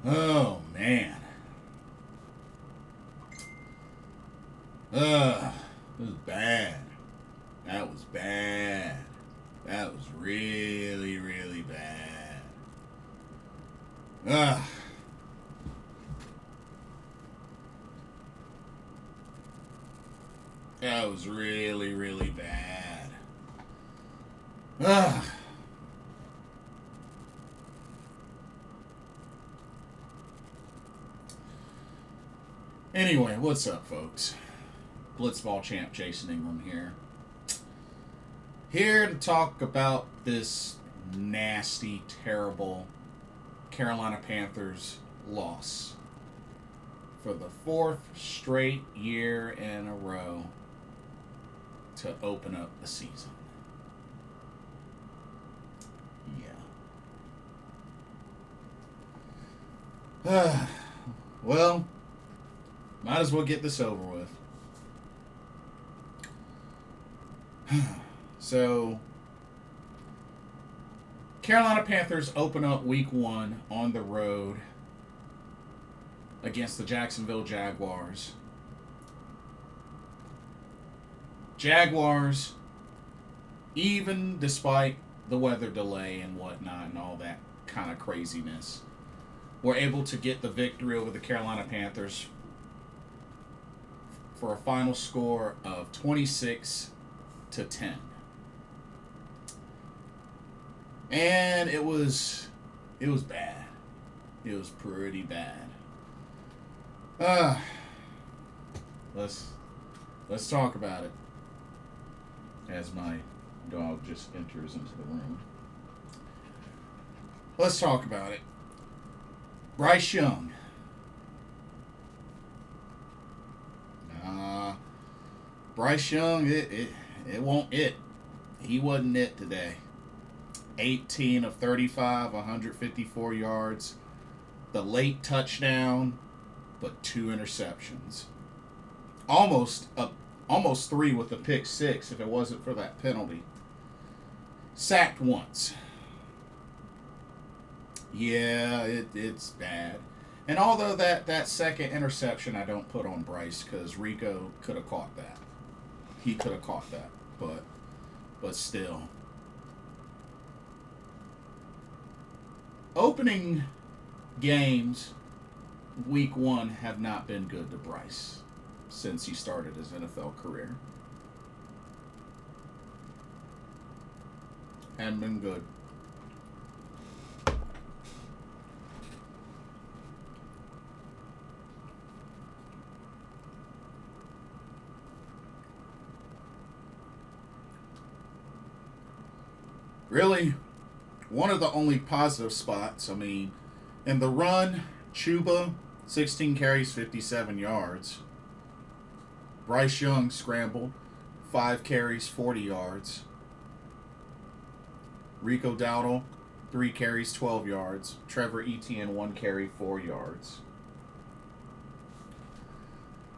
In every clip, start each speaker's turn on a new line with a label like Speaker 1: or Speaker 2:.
Speaker 1: Oh, man. Ugh. It was bad. That was bad. That was really, really bad. Ugh. That was really, really bad. Ugh. Anyway, what's up, folks? Blitzball champ Jason Ingram here. Here to talk about this nasty, terrible Carolina Panthers loss for the fourth straight year in a row to open up the season. Yeah. Well, might as well get this over with. So, Carolina Panthers open up week one on the road against the Jacksonville Jaguars. Jaguars, even despite the weather delay and whatnot and all that kind of craziness, were able to get the victory over the Carolina Panthers for a final score of 26-10. And it was bad. It was pretty bad. Let's talk about it. As my dog just enters into the room. Let's talk about it. Bryce Young. Bryce Young, it won't it. He wasn't it today. 18 of 35, 154 yards. The late touchdown, but 2 interceptions. Almost 3 with the pick 6 if it wasn't for that penalty. Sacked once. Yeah, it's bad. And although that second interception I don't put on Bryce because Rico could have caught that. He could have caught that. But still. Opening games week one have not been good to Bryce since he started his NFL career. Haven't been good. Really, one of the only positive spots, I mean, in the run, Chuba, 16 carries, 57 yards. Bryce Young scrambled, 5 carries, 40 yards. Rico Dowdle, 3 carries, 12 yards. Trevor Etienne, 1 carry, 4 yards.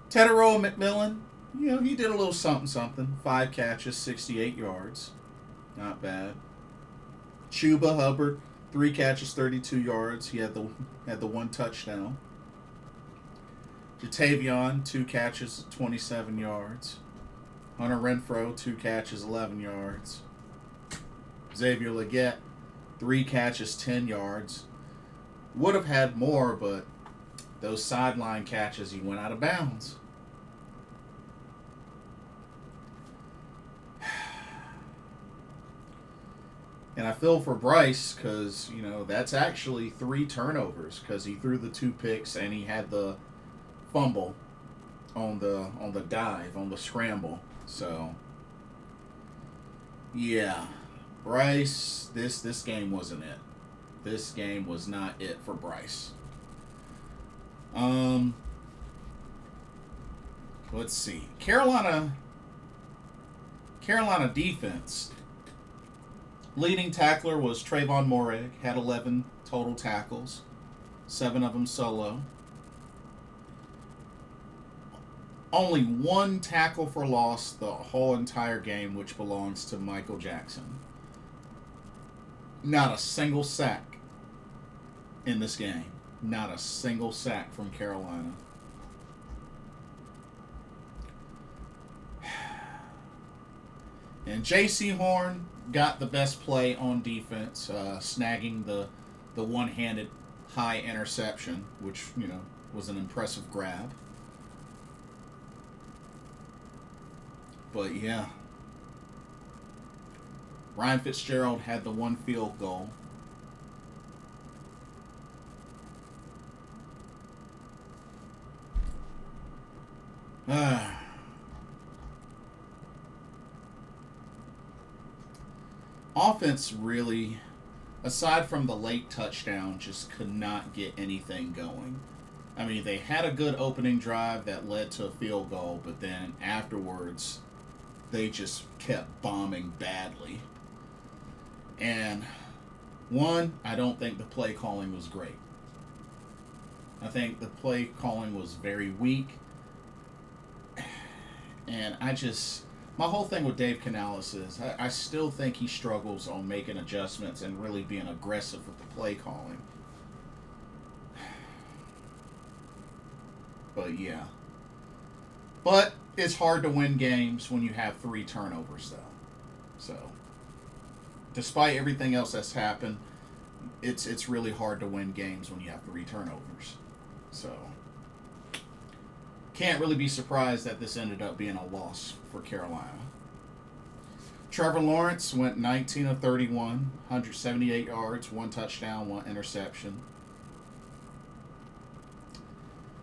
Speaker 1: Tedero McMillan, he did a little something. 5 catches, 68 yards. Not bad. Chuba Hubbard, 3 catches, 32 yards. He had the 1 touchdown. Jatavion, 2 catches, 27 yards. Hunter Renfrow, 2 catches, 11 yards. Xavier Legette, 3 catches, 10 yards. Would have had more, but those sideline catches, he went out of bounds. And I feel for Bryce because, that's actually 3 turnovers because he threw the 2 picks and he had the fumble on the dive, on the scramble. So, yeah. Bryce, this game wasn't it. This game was not it for Bryce. Let's see. Carolina defense. Leading tackler was Trayvon Morig, had 11 total tackles, 7 of them solo. Only 1 tackle for loss the whole entire game, which belongs to Michael Jackson. Not a single sack in this game. Not a single sack from Carolina. And J.C. Horn got the best play on defense, snagging the one-handed high interception, which, was an impressive grab. But yeah, Ryan Fitzgerald had the one field goal. Offense really, aside from the late touchdown, just could not get anything going. I mean, they had a good opening drive that led to a field goal, but then afterwards, they just kept bombing badly. And one, I don't think the play calling was great. I think the play calling was very weak. And my whole thing with Dave Canales is I still think he struggles on making adjustments and really being aggressive with the play calling. But yeah. But it's hard to win games when you have 3 turnovers, though. So, despite everything else that's happened, it's really hard to win games when you have 3 turnovers. So, can't really be surprised that this ended up being a loss for Carolina. Trevor Lawrence went 19 of 31, 178 yards, 1 touchdown, 1 interception.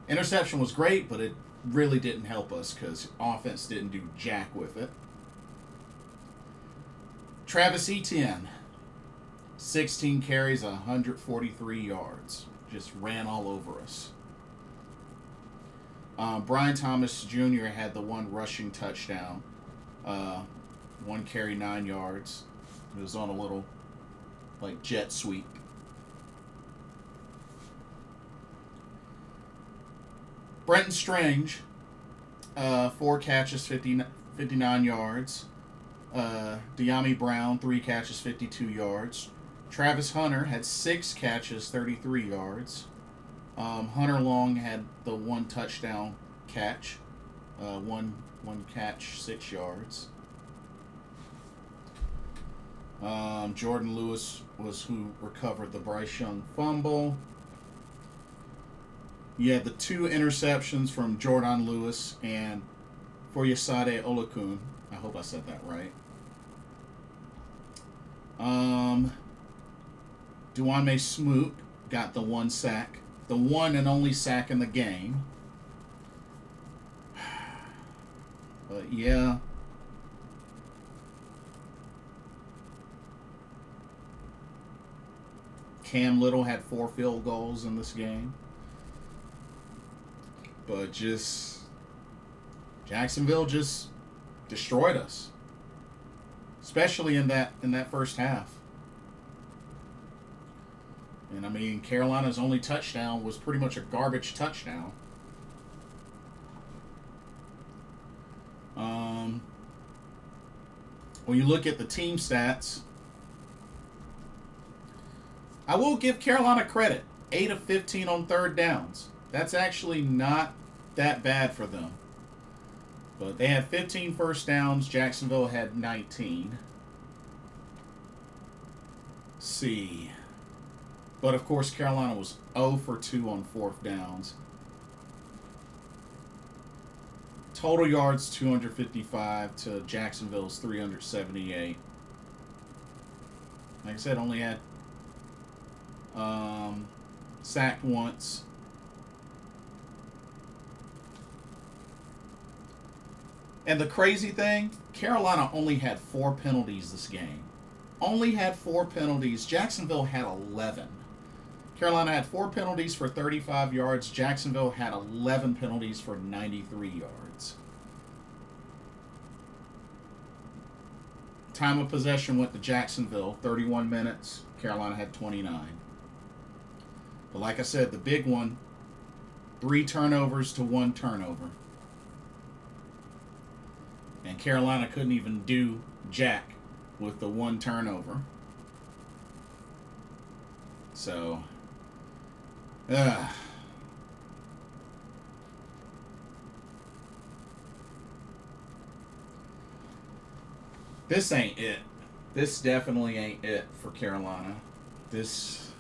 Speaker 1: Interception was great, but it really didn't help us because offense didn't do jack with it. Travis Etienne, 16 carries, 143 yards. Just ran all over us. Brian Thomas Jr. had the 1 rushing touchdown. 1 carry, 9 yards. It was on a little, jet sweep. Brenton Strange, 4 catches, 59 yards. De'Ami Brown, 3 catches, 52 yards. Travis Hunter had 6 catches, 33 yards. Hunter Long had the 1 touchdown catch. One catch, 6 yards. Jordan Lewis was who recovered the Bryce Young fumble. You had the 2 interceptions from Jordan Lewis and Foyesade Olakun. I hope I said that right. Duane Smoot got the 1 sack. The 1 and only sack in the game. But yeah. Cam Little had 4 field goals in this game. But Jacksonville just destroyed us. Especially in that first half. And I mean, Carolina's only touchdown was pretty much a garbage touchdown. When you look at the team stats, I will give Carolina credit. 8 of 15 on 3rd downs. That's actually not that bad for them. But they had 15 first downs. Jacksonville had 19. Let's see. But, of course, Carolina was 0 for 2 on 4th downs. Total yards, 255 to Jacksonville's 378. Like I said, only had sacked once. And the crazy thing, Carolina only had 4 penalties this game. Only had 4 penalties. Jacksonville had 11. Carolina had 4 penalties for 35 yards. Jacksonville had 11 penalties for 93 yards. Time of possession went to Jacksonville, 31 minutes. Carolina had 29. But like I said, the big one, 3 turnovers to 1 turnover. And Carolina couldn't even do jack with the 1 turnover. So, Uh, this ain't it. This definitely ain't it for Carolina. This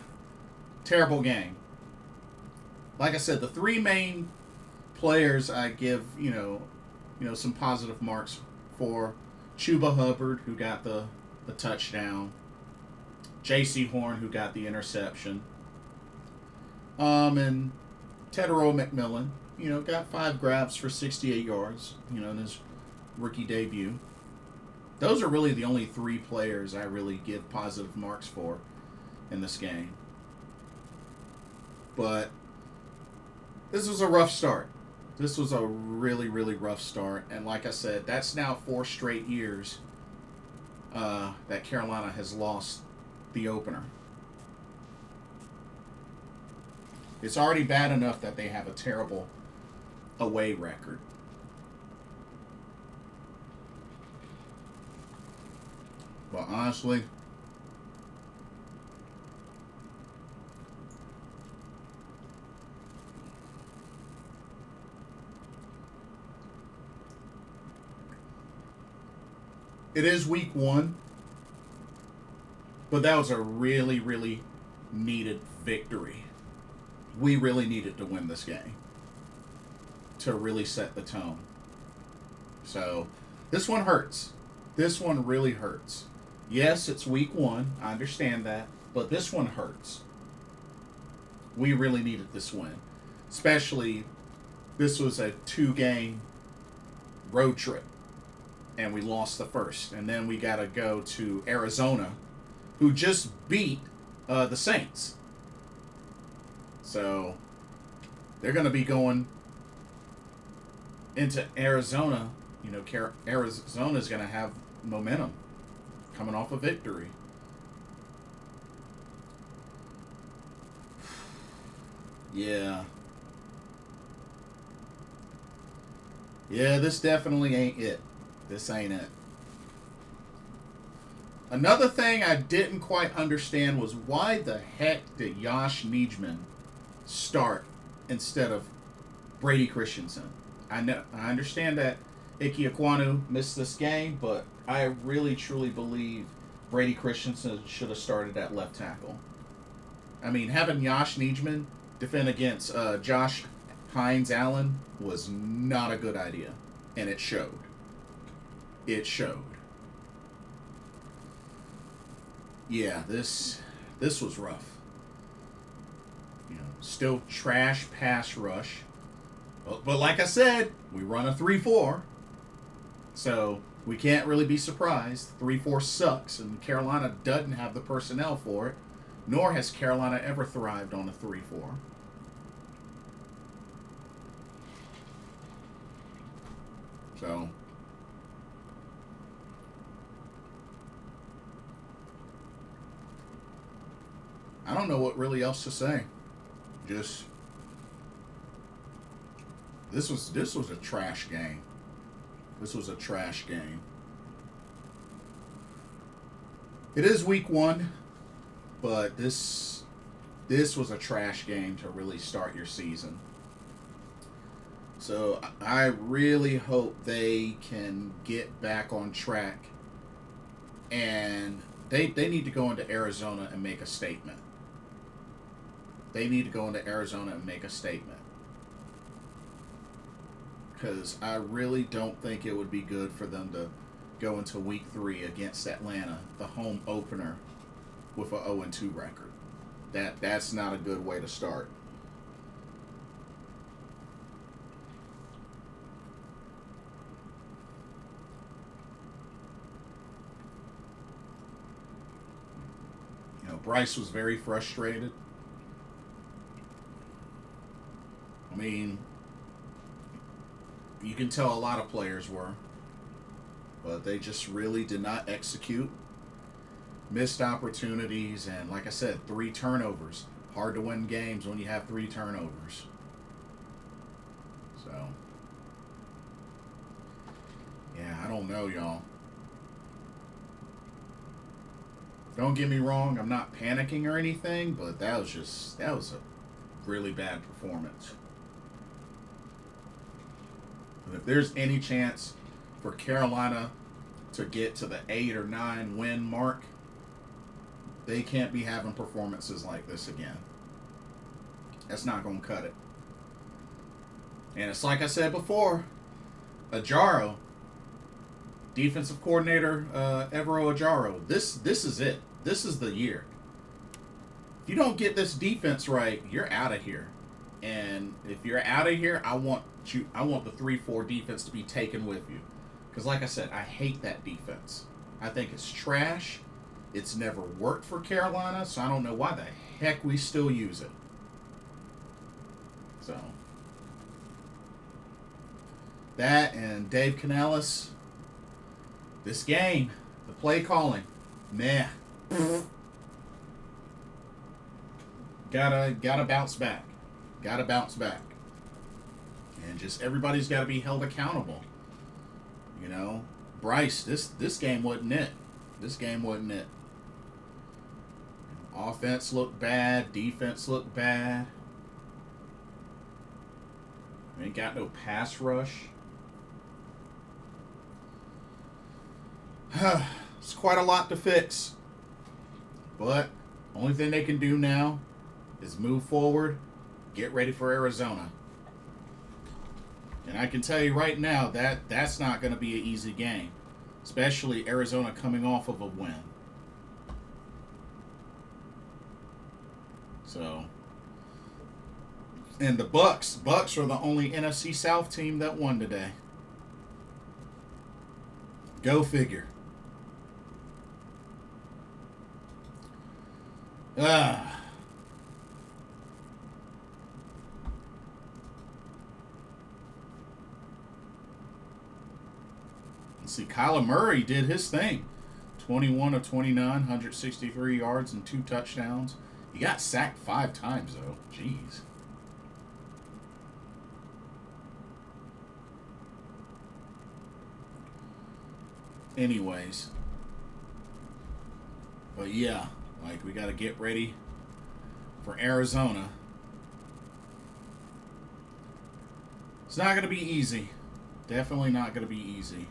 Speaker 1: terrible game. Like I said, the three main players I give, some positive marks for: Chuba Hubbard, who got the touchdown; J.C. Horn, who got the interception; and Tedero McMillan, got 5 grabs for 68 yards, in his rookie debut. Those are really the only three players I really give positive marks for in this game. But this was a rough start. This was a really, really rough start. And like I said, that's now 4 straight years that Carolina has lost the opener. It's already bad enough that they have a terrible away record. But honestly, it is week 1, but that was a really, really needed victory. We really needed to win this game to really set the tone. So, this one hurts. This one really hurts. Yes, it's week 1. I understand that. But this one hurts. We really needed this win. Especially, this was a 2-game road trip. And we lost the first. And then we got to go to Arizona, who just beat the Saints. So, they're going to be going into Arizona. Arizona's going to have momentum coming off a victory. Yeah. Yeah, this definitely ain't it. This ain't it. Another thing I didn't quite understand was why the heck did Josh Nijman start instead of Brady Christensen? I understand that Ike Ekwonu missed this game, but I really truly believe Brady Christensen should have started at left tackle. I mean, having Josh Nijman defend against Josh Hines Allen was not a good idea, and it showed. It showed. Yeah, this was rough. Still trash pass rush. But like I said, we run a 3-4. So we can't really be surprised. 3-4 sucks, and Carolina doesn't have the personnel for it. Nor has Carolina ever thrived on a 3-4. So I don't know what really else to say. Just this was a trash game. This was a trash game. It is week 1, but this was a trash game to really start your season. So I really hope they can get back on track, and they need to go into Arizona and make a statement. They need to go into Arizona and make a statement. Because I really don't think it would be good for them to go into week 3 against Atlanta, the home opener, with a 0-2 record. That's not a good way to start. Bryce was very frustrated. I mean, you can tell a lot of players were, but they just really did not execute. Missed opportunities, and like I said, 3 turnovers. Hard to win games when you have 3 turnovers. So, yeah, I don't know, y'all. Don't get me wrong, I'm not panicking or anything, but that was Really bad performance. And if there's any chance for Carolina to get to the 8 or 9 win mark, they can't be having performances like this again. That's not going to cut it. And it's like I said before, Ajaro, defensive coordinator Evero Ajaro, this is it. This is the year. If you don't get this defense right, you're out of here. And if you're out of here, I want the 3-4 defense to be taken with you. Because like I said, I hate that defense. I think it's trash. It's never worked for Carolina, so I don't know why the heck we still use it. So, that and Dave Canales, this game, the play calling, meh. Gotta bounce back. Gotta bounce back. And just everybody's got to be held accountable. You know, Bryce, this game wasn't it. This game wasn't it. Offense looked bad. Defense looked bad. We ain't got no pass rush. It's quite a lot to fix. But only thing they can do now is move forward, get ready for Arizona. And I can tell you right now that that's not going to be an easy game, especially Arizona coming off of a win. So, and the Bucks are the only NFC South team that won today. Go figure. Let's see, Kyler Murray did his thing. 21 of 29, 163 yards and 2 touchdowns. He got sacked 5 times, though. Jeez. Anyways. But yeah, like, we got to get ready for Arizona. It's not going to be easy. Definitely not going to be easy.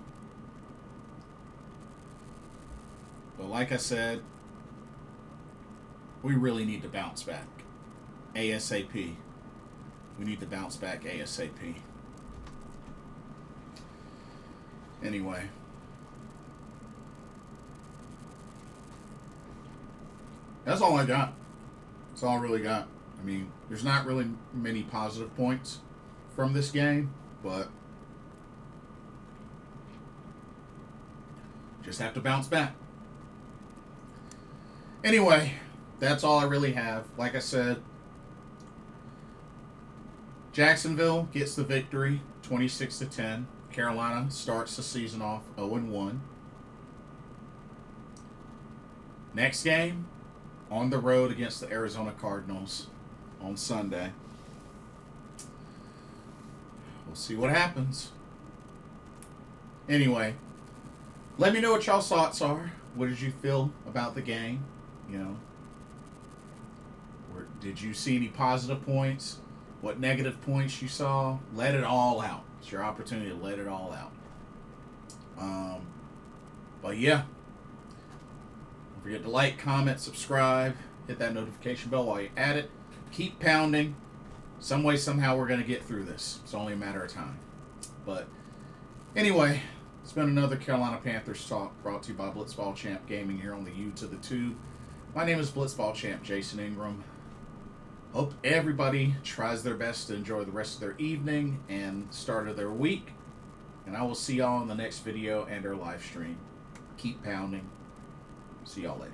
Speaker 1: But like I said, we really need to bounce back ASAP. We need to bounce back ASAP. Anyway. That's all I got. That's all I really got. I mean, there's not really many positive points from this game, but just have to bounce back. Anyway, that's all I really have. Like I said, Jacksonville gets the victory, 26-10. Carolina starts the season off 0-1. Next game, on the road against the Arizona Cardinals on Sunday. We'll see what happens. Anyway, let me know what y'all's thoughts are. What did you feel about the game? You know, did you see any positive points? What negative points you saw? Let it all out. It's your opportunity to let it all out. But yeah, don't forget to like, comment, subscribe, hit that notification bell while you're at it. Keep pounding. Some way, somehow, we're going to get through this. It's only a matter of time. But anyway, it's been another Carolina Panthers talk brought to you by Blitzball Champ Gaming here on the U to the Tube. My name is Blitzball Champ Jason Ingram. Hope everybody tries their best to enjoy the rest of their evening and start of their week. And I will see y'all in the next video and our live stream. Keep pounding. See y'all later.